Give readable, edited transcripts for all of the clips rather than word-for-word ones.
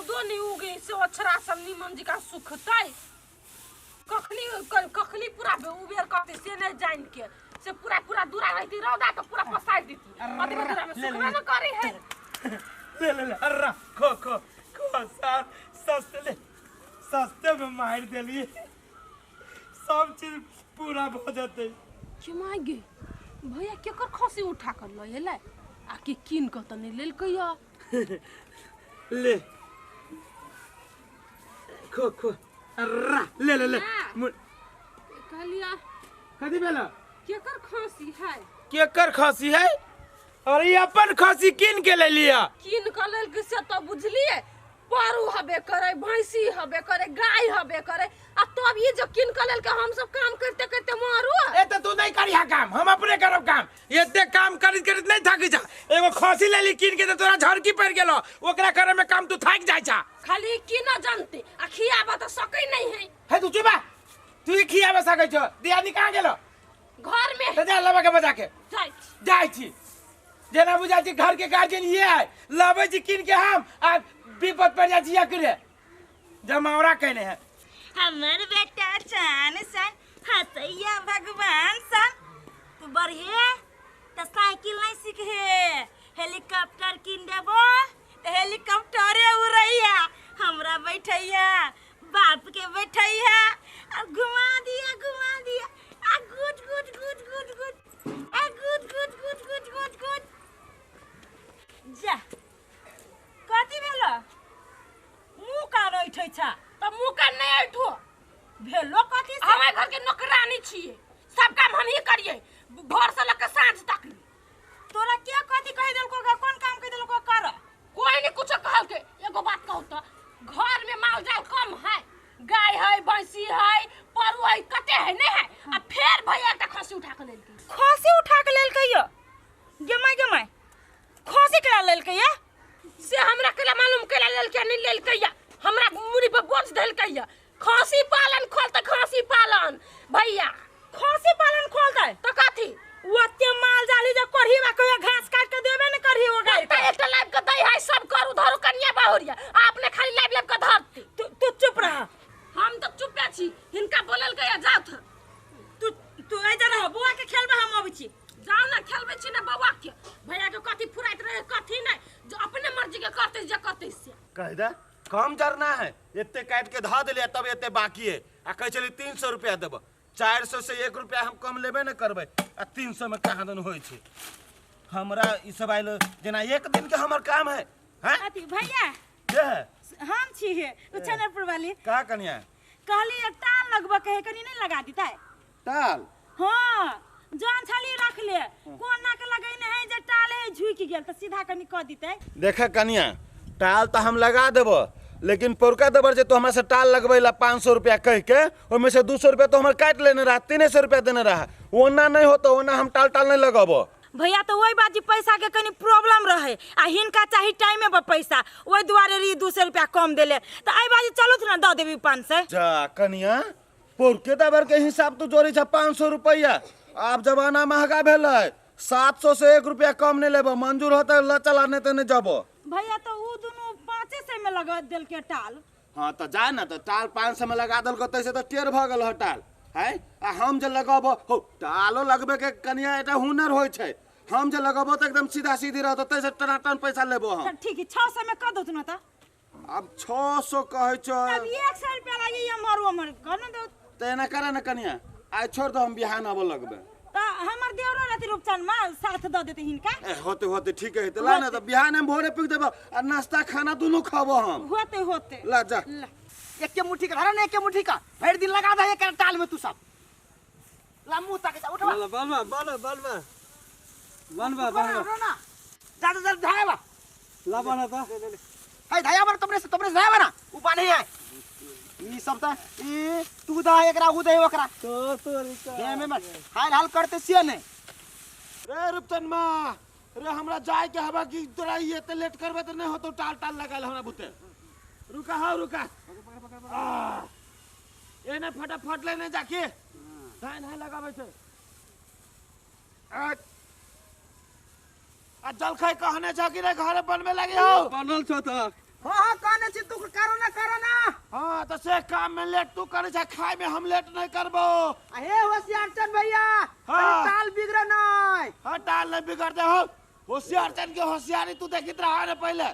रौदो नहीं उगे से ओछरा सब निमन जी का सुखताई कखनी पूरा उबेर करते से नहीं जान के से पूरा दूरा रहती रौदा तो पूरा पसाई देती अति दूरा में सुखना न करी है ले अर्रा खो सर सस्ते में मार देली सब चीज पूरा हो जाते चिमाई गे भैया केकर खसी उठा कर ल ले आके किन क त नहीं लेल कहिया ले खो अर्रा ले कहलिया कदी बेला केकर खसी है केकर खसी है और ये अपन खसी किन के ले लिया किन क लेल के से तो बुझलिए पारू हबे करे भैंसी हबे करे गाय हबे करे आ तब ये जो किन क लेल के हम सब काम करते करते मारू ए त तू नहीं करिया काम हम अपने करब काम एते काम करित नहीं थकी जा एगो खसी ले ली किन के त तोरा झड़की पड़ गेलो ओकरा करे में काम तू थक जाय छा खाली की न जानते आ खियाबा त सकै नहीं है तू चुपा तू ही खियाबे सकै छ दियानी कहां गेलो घर में त जा लबा के बजा के जाय छी जेना बुझा छी घर के गार्जियन ये है लबे छी किन के हम आ विपद पड़ जा छी एकरे जमावरा कहने है हमर बेटा चान सन हसैया भगवान सन तू बढ़िए त साइकिल नहीं सीखे हेलीकॉप्टर किन देबो त हेलीकॉप्टरे उड़ैया हमरा बैठैया बाप के बैठैया आ घुमा दिया आ गुड आ गुड जा कथी भेलो मुंह का बैठै छा त मुंह का नहीं उठो भेलो कथी से हमारे घर के नौकरानी छिए सब काम हम ही करिए भोर से लेकर सांझ तक तोरा क्या कथी कह देलको कौन काम कह देलको कर कोई नहीं कुछ कहल के एगो बात कहू तो घर में माल जाल कम है गाय है भैंसी है परू है कते है नहीं है अब फिर भैया त खसी उठा के लेल कहियो गमाय खसी करा लेल कहियो से हमरा केला मालूम केला लेल के नहीं लेल कहिया हमरा मुड़ी पे बोझ देल कहिया खसी पालन खोल त खसी पालन भैया खसी पालन खोल दे तो कथी ओते माल जाली जे करही बा कहियो घास काट के देबे न करही ओ गाय त एक लाइव के दई है सब करू धरू कन्या बाहुरिया आपने खाली लाइव के धरती तू चुप रह हम तो चुपे छी हिनका बोलल गया जाओ तू ए जा रह बुआ के खेलबा हम अबै छी जाओ ना खेलबे छी ना बउआ के भैया के कथी फुराइत रहे कथी नहीं जो अपने मर्जी के करते जे करते से कह दे कम करना है एते काट के धा देले तब एते बाकी है आ कह चली 300 रुपया देब 400 से 1 रुपया हम कम लेबे न करबे आ 300 में कहां दन होय छै हमरा ई सब आइल जेना एक दिन के हमर काम है हैं अति भैया के है हम छी तो चनरपुर वाली का कन्या कहली एक टाल लगबा कहे कनी नहीं लगा दीता टाल हां जान छाली रख ले कोना के लगैने है जे टाल है झुक गेल त सीधा कनी क दीते देखा कन्या टाल तो हम लगा देबो लेकिन पोरका दबर जे तो हमरा से टाल लगबैला 500 रुपया कह के ओमे से 200 रुपया तो हमर काट लेने रहा 300 रुपया देने रहा ओना नहीं होतो ओना हम टाल नहीं लगाबो भैया तो वही बात पैसा के कनी प्रॉब्लम रहे आ हिनका चाही टाइमे पर पैसा ओई दुआरे री 200 रुपया कम देले त आई बाजी चलो त ना द देबी 500 जा कन्या पोरके दबर के हिसाब तो जोरी छ 500 रुपया अब जमाना महंगा भेलै 700 से 1 रुपया कम नहीं लेबो मंजूर होता ल चला नहीं तो नहीं जाबो भैया तो उ दोनों 500 में लगा देल के टाल हां तो जा ना तो टाल 500 में लगा देल को तैसे तो टेर भ गेल ह टाल है आ हम जे लगाबो हो टालो लगबे के कन्या एटा हुनर होय छै हम जे लगाबो तो एकदम सीधा सीधी रहतो तैसे टनाटन पैसा लेबो हम ठीक है 600 में क दो ना त अब 600 कहै छ अब 100 रुपया लागे या मारू हमर घर न दो तेना करे न कन्या आज छोड़ दो हम बिहान आबो लगबे त हमर देवरो राति रूपचन में साथ द देते हिनका होते ठीक है ला ना तो बिहान हम भोरे पिक देबो आ नाश्ता खाना दोनों खाबो हम होते ला जा एक के मुट्ठी का धरा एक के मुट्ठी का भर दिन लगा दे एक टाल में तू सब ला मुंह तक जा उठवा बनवा ना जा धायवा ला बना था है धाया पर तुमरे से धायवा ना ऊपर नहीं है ई सब त ई तू दा एकरा उ दे ओकरा तो ए में मत हाल करते सिया ने रे रुपचन मा रे हमरा जाय के हवा की तोरा ये त लेट करबे त नहीं होतो टाल लगाल हमरा बुते रुका ए ना फटाफट ले ने जाके नहीं लगाबे छै आ जलखै कहने छ कि रे घर बनबे लगे हो बनल छ त हाँ कहने छी तू करो ना हाँ तो से काम में लेट तू करे छै, खाए में हम लेट नहीं करबो। हे होशियार चंद भैया हाँ। ताल बिगड़े नहीं। हाँ टाल नहीं बिगड़ते हो, होशियार चन के होशियारी तू देखित रहा रे पहले,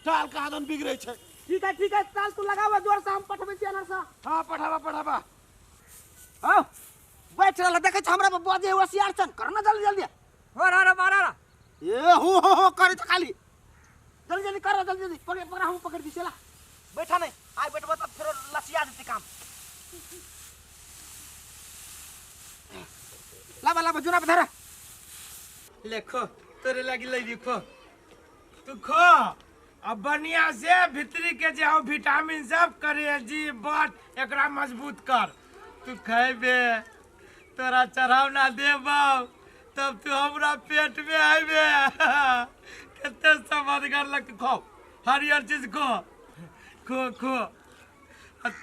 टाल कहाँ दन बिगड़े छै। ठीक है ताल तू लगावा जोर से हम पठबे छी अनर सा। हाँ पठावा आओ बैठ रहा देखे छ हमरा बजे होशियार चंद करना जल्दी हो रा मारा ए हो करे तो खाली जल्दी कर जल्दी पकड़ हम पकड़ दी चला बैठा नहीं आय बैठबो तब फिर लसिया देती काम। लावा जुना बधरा लेखो तेरे लगी ले खो, तू खो अब बढ़िया से भीतरी के जाओ विटामिन सब करे जी बट एकरा मजबूत कर। तू खेबे तोरा चढ़ाव ना देबो तब तू हमरा पेट में आबे। कितने समझगर लग खो, हरियर चीज खो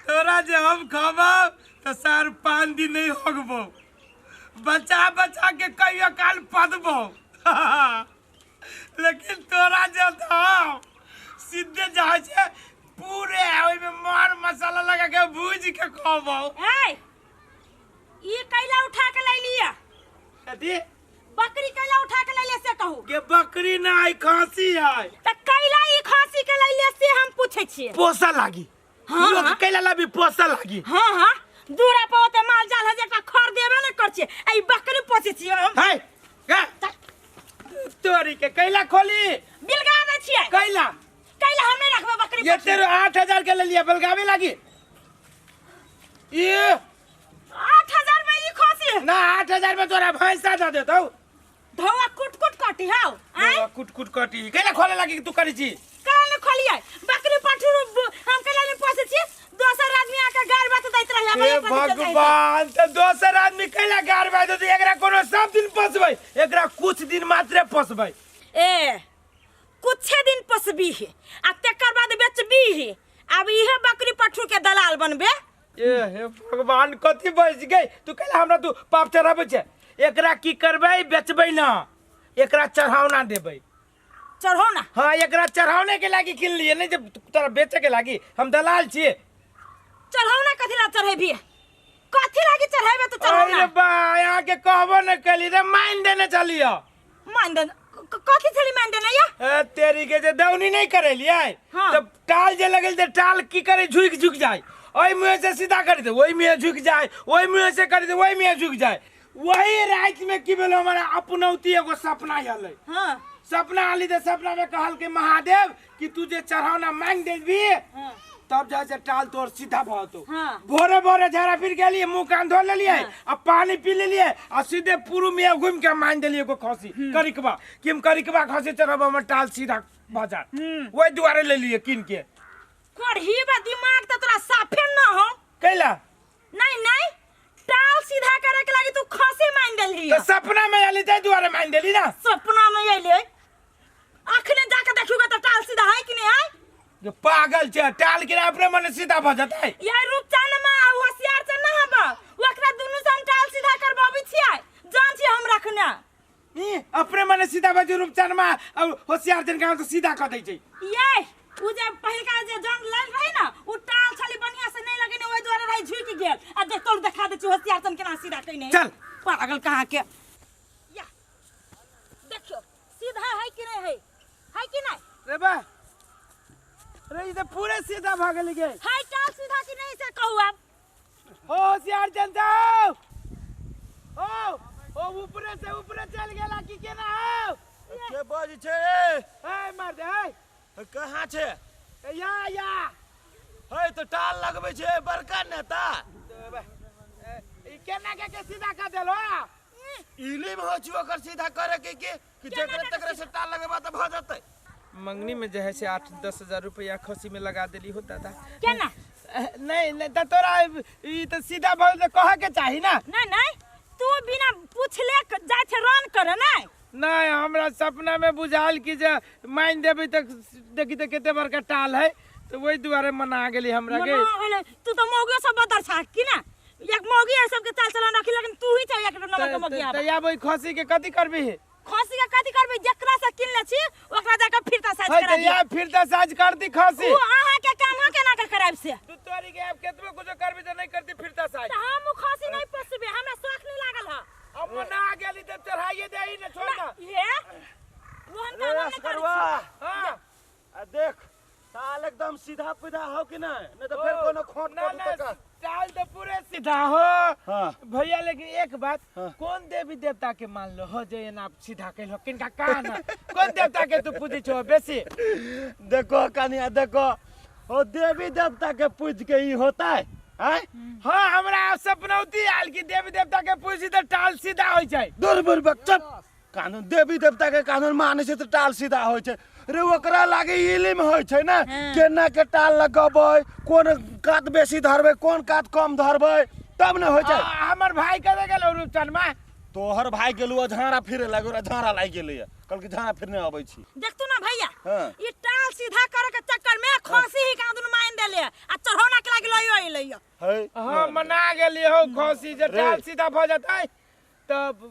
तोरा जे हम खाबो तो सार 5 दिन नहीं होगबो, बचा के कहियो काल पदबो। लेकिन तोरा जो था सीधे जहाँ से पूरे में मार मसाला लगा के भूज के खाबो। ये कैला उठा के ले लिया, कथी बकरी कैला उठा के ले ले से कहू के बकरी ना आई खांसी है त कैला ई खांसी के ले ले से हम पूछे छिए। पोसा लागी हाँ, लोग हाँ। कैला ला भी पोसा लागी। हाँ दूरा पे ओते माल जाल है जेका खर देबे न कर छिए, आई बकरी पोछे छिए हम। है का तोरी के कैला खोली बिलगा दे छिए कैला हम नहीं रखबे बकरी ये तेरे 8000 के ले लिया बलगावे लागी। ये 8000 में ई खांसी ना 8000 में तोरा भैंसा दे देतौ धवा कुट काटी हाउ आय कुट कटी कैला खोले लागी तू करी छी। काल खोलिए बकरी पठुर हम कैला नहीं पोछे छिए, दोसर आदमी आके गार बात दैत रहे हे भगवान तो दोसर आदमी कैला गार बात दे एकरा कोनो सब दिन पोसबै, एकरा कुछ दिन मात्र पोसबै। ए कुछ दिन पोसबी है आ तकर बाद बेचबी है, अब इहे बकरी पठुर के दलाल बनबे। ए हे भगवान कथी बच गई तू कैला हमरा तू पाप चढ़ाबै छै, एकरा की करबै बेचबै ना, एकरा चढ़ावना देबै। चढ़ो ना हाँ एकरा चढ़ावने के लागी किन लिए नहीं जब तोरा बेचे के लागी, हम दलाल छिए। चढ़ो ना कथी ला चढ़ेबी, कथी लागी चढ़ेबे तो चढ़ो अरे ना। बा यहाँ के कहबो न कली रे माइन देने चलियो। मान दे कथी छली मान देना या तेरी के जे दौनी नहीं करेलिए हाँ। तब टाल जे लगल ते टाल की करे झुक जाए, ओई मुंह से सीधा कर दे ओई मुंह झुक जाए, ओई मुंह से कर दे ओई मुंह झुक जाए। वही रात में की भेलो हमारा अपनौती एगो सपना आले। हां सपना आली तो सपना में कहल के महादेव कि तुझे चढ़ावना मांग देबी हां तब जैसे टाल तोर सीधा भातो। हाँ। भोरे झाड़ा फिर गेलिए मुंह कान धो लेलिए अब पानी पी लेलिए और सीधे पूर्व में घूम के मान देलिए को खसी करिकबा किम करिकबा खसी चढ़ब में टाल सीधा बाजार वही दुआरे ले लिए किन के। कोढ़ीबा दिमाग त तोरा साफे न हो कैला नहीं टाल सीधा करे के लागी तू खसी मान देली। तो सपना में आली ते दुआरे मान देली ना। सपना में आइले अखने जाके देखुगा तो टाल सीधा है कि नहीं है। जो पागल छे टाल के अपने मन सीधा भ जाता है। यार रूपचान में होशियार से ना हबा ओकरा दुनु से हम टाल सीधा करबाबी छियै, जान छी हम रखना अपने मन सीधा बजू रूपचान में और होशियार जन का तो सीधा कर दै छै। ये उ जे पहिलका जे जंग लड़ रही ना उ टाल छली बढ़िया से नहीं लगेने ओइ द्वारा रही झुक गेल आ देख तोर देखा दे छी होशियार सन केना सीधा कहि नहीं। चल पागल कहां के या देखियो सीधा है कि नहीं है कि नहीं रे बा रे ये तो पूरे सीधा भाग ले गए। है टाल सीधा कि नहीं से कहू अब होशियार जनता ओ ऊपरे से ऊपरे चल गेला की केना हो के बज छे ए मार दे ए कहाँ छे या है तो टाल लगबे छे बड़का नेता ई केना के सीधा कर देलो इले में हो छु ओकर सीधा करे के जेकरे तकरे से टाल लगेबा त भ जतै। मंगनी में जो है से 8-10 हजार रुपया खसी में लगा देली हो दादा। क्या ना नहीं तो तोरा ई तो सीधा बोल दे कह के चाही ना। नहीं तू बिना पूछले जाय छे रन करे नहीं नहीं हमरा सपना में बुझाल कि जे मान देबे तक देखी तो केते बड़का टाल है तो वही दुआरे मना गेली हमरा के। तू तो मौगी सब बदर छा कि ना एक मौगी है सबके चाल चलन रखी लेकिन तू ही चाहिए एक नंबर के मौगी तो या वही खसी के कथी करबी खसी के कथी करबे जकरा से किनले छी ओकरा जाके फिरता साइज है करा तो या फिर तो साज कर दी खसी उ आहा के काम ह केना के कराब से तू तोरी के अब केतबो कुछ करबी तो नहीं करती फिर तो साज त हम खसी नहीं पोसबे हमरा शौक नहीं लागल ह अब मना गेली तो चढ़ाइए देही ना छोड़ ना ये मोहन का अरे मन असगरवा हां आ देख साल एकदम सीधा पीधा हो कि नहीं नहीं तो फिर कोनो खोट ना को ना तक चाल तो पूरे सीधा हो हाँ। भैया लेकिन एक बात हाँ। कौन देवी देवता के मान लो हो जे ना सीधा कहलो किनका कहा ना कौन देवता के तू पूजी छो बेसी देखो कनिया देखो ओ देवी देवता के पूज के ही होता है हैं? हाँ हमरा सपनौती आल की देवी देवता के पूजी तो टाल सीधा हो जाए दूर बुर बच्चप कानून देवी देवता के कानून माने से तो टाल सीधा होय छै रे ओकरा लागे इलिम होय छै ना केना के टाल लगबै कोन कात बेसी धरबै कोन कात कम धरबै तब न होय छै हमर भाई कदे गेलो रूपचन में तोहर भाई गेलुआ झाड़ा फिरे लागो झाड़ा लाग गेलै कल के झाड़ा फिरने आबै छी देखतू ना भैया हाँ। ये टाल सीधा करे के चक्कर में खसी ही कांदुन माइन देले आ चढ़ौना के लागे लइयो लइयो है हाँ मना गेली हो खसी जे रे। टाल सीधा भ जतै तब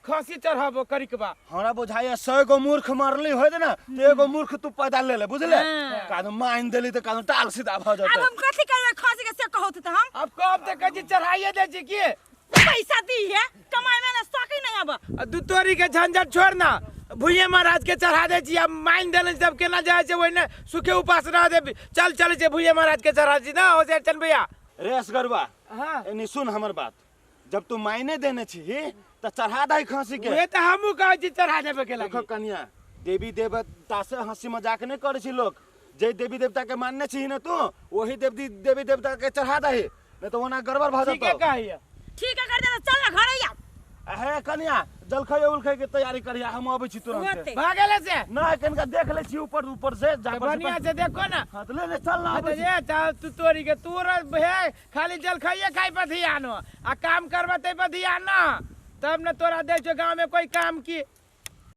खसी चढ़ाबो करिकबा हमरा बुझाइया 100 गो मूर्ख मारली होय ना तो एगो मूर्ख तू पैदा ले ले बुझले हाँ। कानून माइन देली तो कानून टाल सीधा भ अब जतै हम कथी करबे खसी के से कहत त हम अब कब तक कजी चढ़ाइए दे छी की पैसा दी है कमाई में ना सकी नहीं अब दू तोरी के झंझट छोड़ ना भूये महाराज के चढ़ा दे छी अब माइन देले सब केना जाय छै ओइने सुखे उपास रह दे चल चल छै भूये महाराज के चढ़ा छी ना हो जाय चल भैया रे असगरवा हां एनी सुन हमर बात जब तू मायने देने छी त चढ़ा दई खसी के ये तो हमहू कहै छी चढ़ा देबे के देखो लागी कन्या देवी देवता से हंसी मजाक नहीं करे छी लोग जे देवी देवता के मानने छी ना तू वही देवी देवता के चढ़ा दही नहीं तो ओना गड़बड़ भ ठीक है जतो कहिया ठीक है कर दे चल ना घरे या अहे कन्या जलखै उलखै के तैयारी करिया हम आबै छी तुरंत ओते। भागेले से ना कनका देख ले छी ऊपर ऊपर से जा पर बढ़िया से देखो ना हां तो ले ले चल ना हाँ तो आबै छी। ये चल तू तोरी के तू है खाली जल खाइए खाई पर ध्यान हो आ काम करबा ते पर ध्यान ना तब न तोरा दे छो गांव में कोई काम की